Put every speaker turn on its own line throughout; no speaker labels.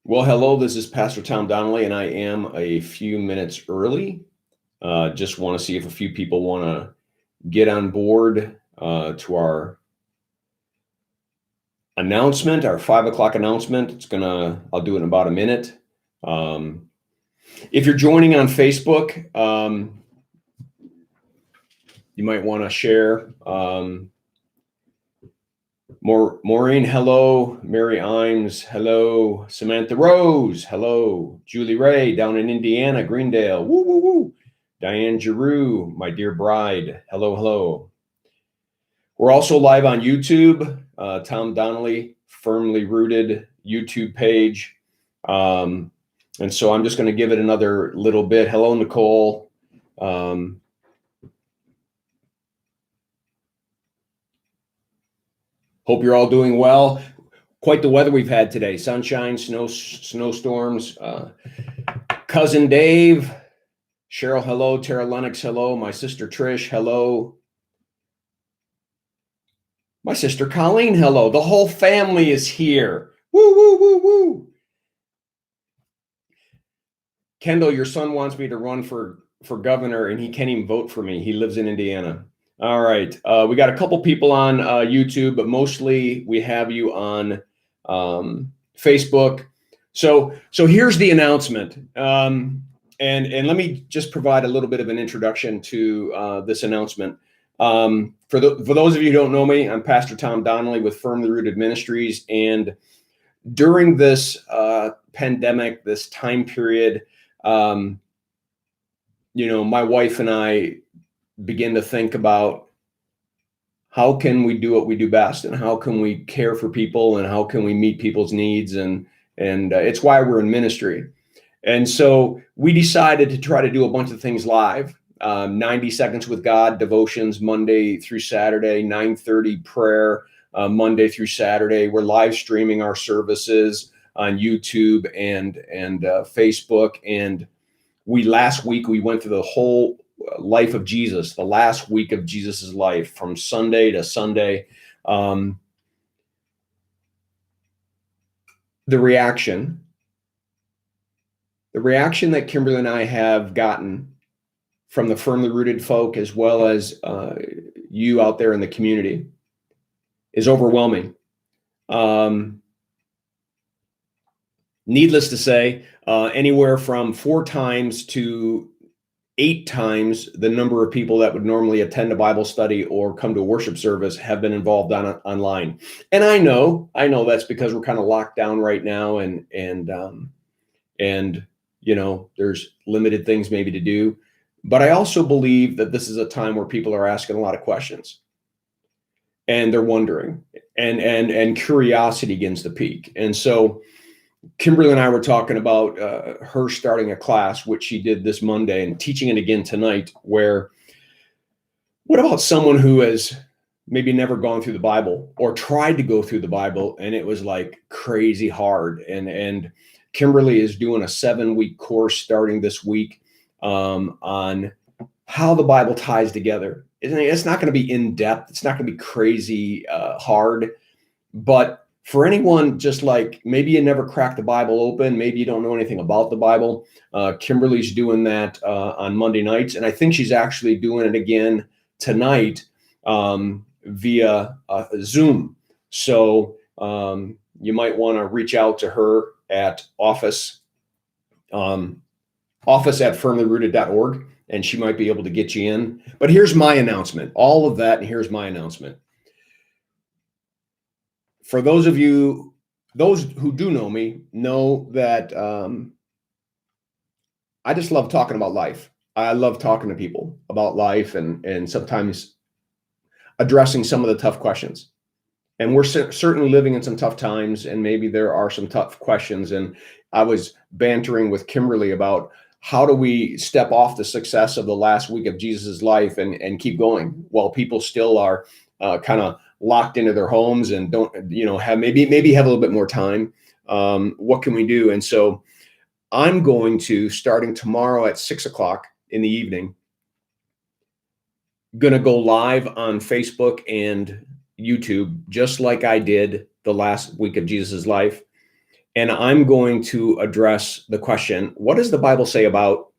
Well, hello, this is Pastor Tom Donnelly, and I am a few minutes early. Just want to see if a few people want to get on board to our announcement, our 5 o'clock announcement. I'll do it in about a minute. Um, if you're joining on Facebook, you might want to share. Maureen, hello. Mary Imes, hello. Samantha Rose, hello. Julie Ray down in Indiana, Greendale, woo, woo, woo. Diane Giroux, my dear bride, hello, hello. We're also live on YouTube, Tom Donnelly, Firmly Rooted YouTube page. And so I'm just going to give it another little bit. Hello, Nicole. Hope you're all doing well. Quite the weather we've had today. Sunshine, snowstorms. Cousin Dave, Cheryl, hello. Tara Lennox, hello. My sister Trish, hello. My sister Colleen, hello. The whole family is here. Woo, woo, woo, woo. Kendall, your son wants me to run for governor, and he can't even vote for me. He lives in Indiana. All right. We got a couple people on YouTube, but mostly we have you on Facebook. So here's the announcement. And let me just provide a little bit of an introduction to this announcement. For those of you who don't know me, I'm Pastor Tom Donnelly with Firmly Rooted Ministries. And during this pandemic, this time period, my wife and I begin to think about how can we do what we do best, and how can we care for people, and how can we meet people's needs, and it's why we're in ministry. And so we decided to try to do a bunch of things live. 90 Seconds with God devotions Monday through Saturday, 9:30 prayer Monday through Saturday. We're live streaming our services on YouTube and Facebook. And last week we went through the whole life of Jesus, the last week of Jesus's life, from Sunday to Sunday. The reaction that Kimberly and I have gotten from the Firmly Rooted folk, as well as you out there in the community, is overwhelming. Needless to say, anywhere from 4 times to 8 times the number of people that would normally attend a Bible study or come to a worship service have been involved online. And I know that's because we're kind of locked down right now, and there's limited things maybe to do. But I also believe that this is a time where people are asking a lot of questions, and they're wondering, and curiosity begins to peak. And so Kimberly and I were talking about her starting a class, which she did this Monday, and teaching it again tonight, where what about someone who has maybe never gone through the Bible or tried to go through the Bible, and it was like crazy hard. And Kimberly is doing a 7-week course starting this week on how the Bible ties together. It's not going to be in depth. It's not going to be crazy hard, but for anyone, just like maybe you never cracked the Bible open, maybe you don't know anything about the Bible, Kimberly's doing that on Monday nights. And I think she's actually doing it again tonight via Zoom. So you might want to reach out to her at office at firmlyrooted.org, and she might be able to get you in. But here's my announcement. All of that, and here's my announcement. For those who do know me, know that I just love talking about life. I love talking to people about life, and sometimes addressing some of the tough questions. And we're certainly living in some tough times, and maybe there are some tough questions. And I was bantering with Kimberly about how do we step off the success of the last week of Jesus's life and keep going while people still are kind of locked into their homes and don't, have maybe have a little bit more time. What can we do? And so I'm going to, starting tomorrow at 6:00 in the evening, going to go live on Facebook and YouTube, just like I did the last week of Jesus's life. And I'm going to address the question, what does the Bible say about?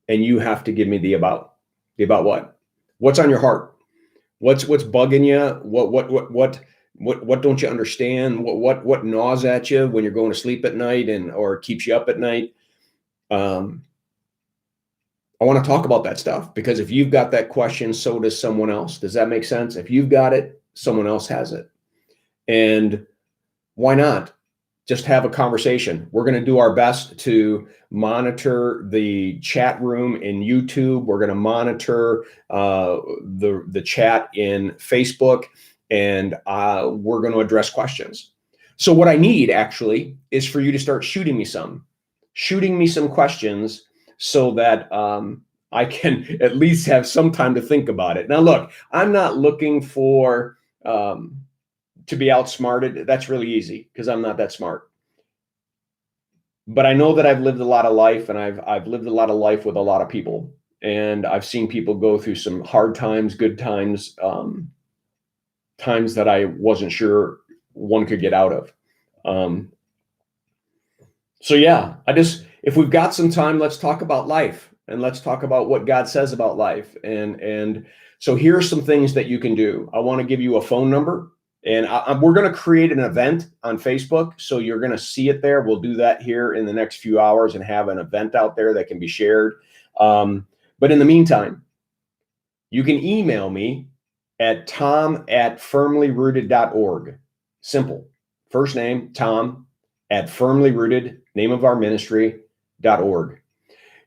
And you have to give me the about. The about what? What's on your heart? What's bugging you? What don't you understand? What gnaws at you when you're going to sleep at night or keeps you up at night? I want to talk about that stuff, because if you've got that question, so does someone else. Does that make sense? If you've got it, someone else has it. And why not just have a conversation? We're going to do our best to monitor the chat room in YouTube. We're going to monitor the chat in Facebook, and we're going to address questions. So what I need actually is for you to start shooting me some questions, so that I can at least have some time to think about it. Now, look, I'm not looking for to be outsmarted. That's really easy, because I'm not that smart. But I know that I've lived a lot of life, and I've lived a lot of life with a lot of people, and I've seen people go through some hard times, good times, times that I wasn't sure one could get out of. So yeah, if we've got some time, let's talk about life, and let's talk about what God says about life. And so here are some things that you can do. I want to give you a phone number, and we're going to create an event on Facebook. So you're going to see it there. We'll do that here in the next few hours and have an event out there that can be shared. But in the meantime, you can email me at tom@firmlyrooted.org. Simple. First name, Tom, at firmlyrooted, name of our ministry.org.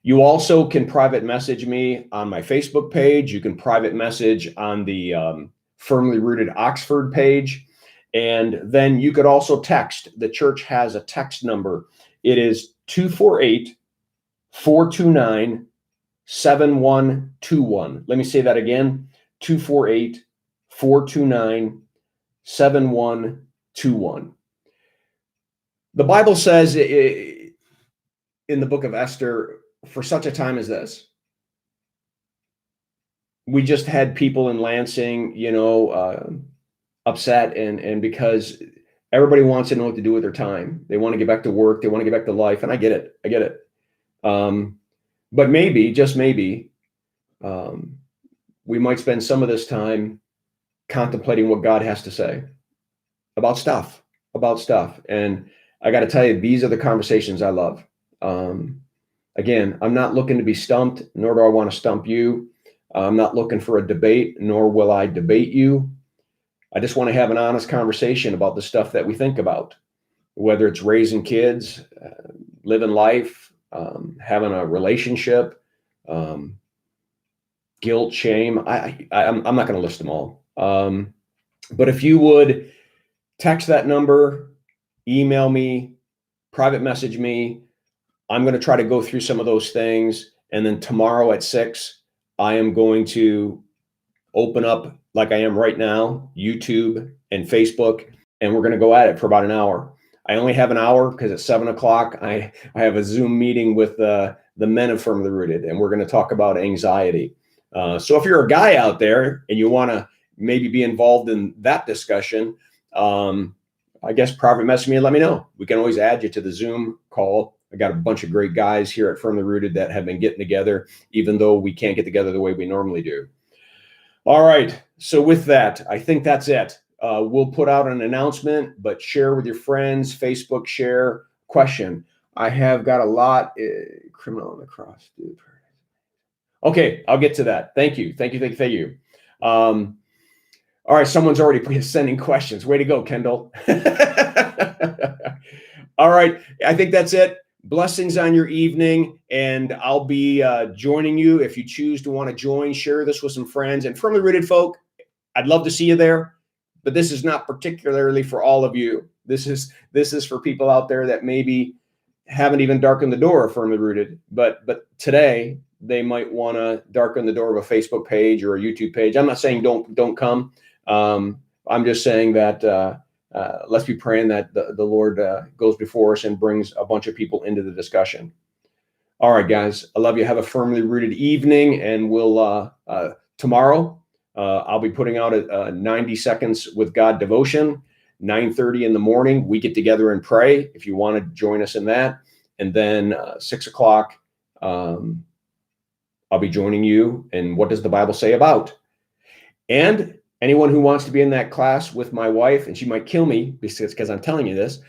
You also can private message me on my Facebook page. You can private message on the Firmly Rooted Oxford page. And then you could also text. The church has a text number. It is 248-429-7121. Let me say that again, 248-429-7121. The Bible says in the book of Esther, for such a time as this, we just had people in Lansing, upset, and because everybody wants to know what to do with their time. They want to get back to work. They want to get back to life. And I get it. But maybe, just maybe, we might spend some of this time contemplating what God has to say about stuff. And I got to tell you, these are the conversations I love. Again, I'm not looking to be stumped, nor do I want to stump you. I'm not looking for a debate, nor will I debate you. I just want to have an honest conversation about the stuff that we think about, whether it's raising kids, living life, having a relationship, guilt, shame. I'm not going to list them all. But if you would text that number, email me, private message me, I'm going to try to go through some of those things. And then tomorrow at 6, I am going to open up, like I am right now, YouTube and Facebook, and we're going to go at it for about an hour. I only have an hour because at 7 o'clock, I have a Zoom meeting with the men of Firmly Rooted, and we're going to talk about anxiety. So if you're a guy out there and you want to maybe be involved in that discussion, I guess private message me and let me know. We can always add you to the Zoom call. I got a bunch of great guys here at Firmly Rooted that have been getting together, even though we can't get together the way we normally do. All right. So with that, I think that's it. We'll put out an announcement, but share with your friends, Facebook share. Question. I have got a lot, criminal on the cross, dude. Okay, I'll get to that. Thank you. All right, someone's already sending questions. Way to go, Kendall. All right, I think that's it. Blessings on your evening, and I'll be joining you if you choose to want to join. Share this with some friends and Firmly Rooted folk. I'd love to see you there, but this is not particularly for all of you. This is for people out there that maybe haven't even darkened the door of Firmly Rooted, but today they might want to darken the door of a Facebook page or a YouTube page. I'm not saying don't come. I'm just saying that let's be praying that the Lord goes before us and brings a bunch of people into the discussion. All right, guys, I love you. Have a Firmly Rooted evening, and we'll tomorrow I'll be putting out a 90 Seconds with God devotion, 9:30 in the morning, we get together and pray if you want to join us in that. And then 6 o'clock, I'll be joining you in What Does the Bible Say About? And anyone who wants to be in that class with my wife, and she might kill me because I'm telling you this,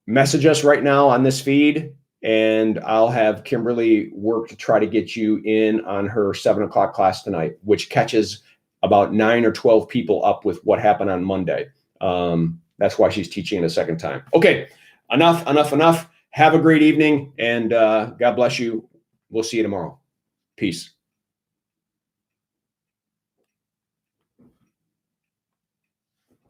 message us right now on this feed, and I'll have Kimberly work to try to get you in on her 7 o'clock class tonight, which catches about 9 or 12 people up with what happened on Monday. That's why she's teaching it a second time. Okay, enough. Have a great evening, and God bless you. We'll see you tomorrow. Peace.